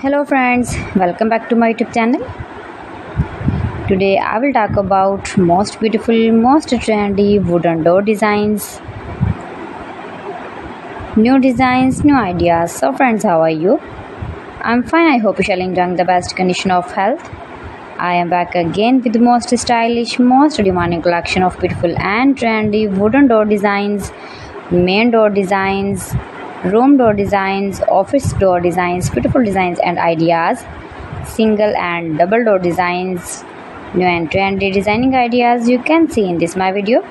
Hello friends, welcome back to my YouTube channel. Today I will talk about most beautiful, most trendy wooden door designs. New designs, new ideas. So friends, how are you? I'm fine. I hope you shall enjoy the best condition of health. I am back again with the most stylish, most demanding collection of beautiful and trendy wooden door designs, main door designs, room door designs, office door designs, beautiful designs and ideas, single and double door designs, new and trendy designing ideas you can see in this my video.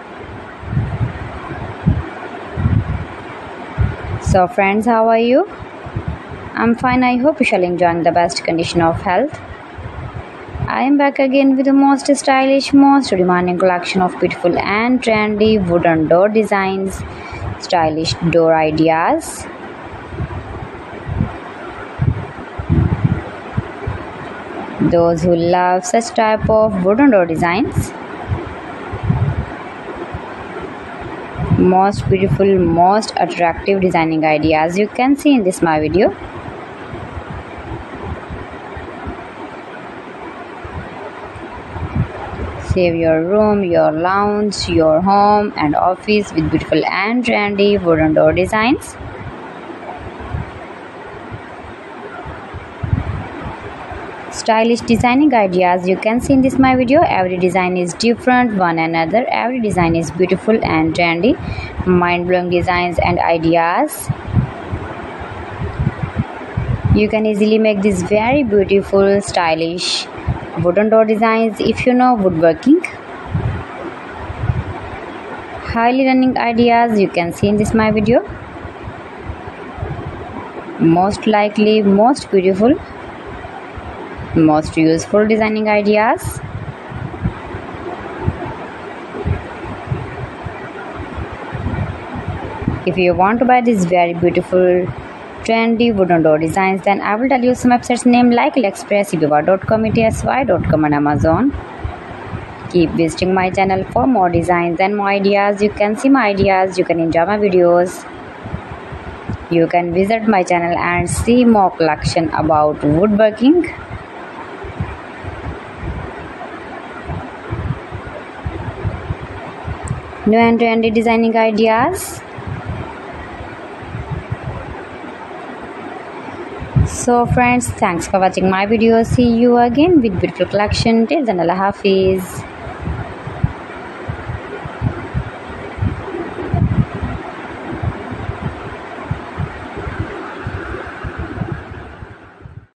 So friends, how are you? I'm fine. I hope you shall enjoy the best condition of health. I am back again with the most stylish, most demanding collection of beautiful and trendy wooden door designs, stylish door ideas. Those who love such type of wooden door designs, most beautiful, most attractive designing ideas you can see in this my video. Save your room, your lounge, your home and office with beautiful and trendy wooden door designs. Stylish designing ideas you can see in this my video. Every design is different one another. Every design is beautiful and trendy. Mind-blowing designs and ideas. You can easily make these very beautiful, stylish wooden door designs if you know woodworking. Highly running ideas you can see in this my video. Most likely, most beautiful, most useful designing ideas. If you want to buy these very beautiful trendy wooden door designs, then I will tell you some websites name like AliExpress, eBay.com, etsy.com and Amazon. Keep visiting my channel for more designs and more ideas. You can see my ideas, you can enjoy my videos. You can visit my channel and see more collection about woodworking. New and trendy designing ideas. So friends, thanks for watching my video. See you again with beautiful collection. Till then, Allah Hafiz.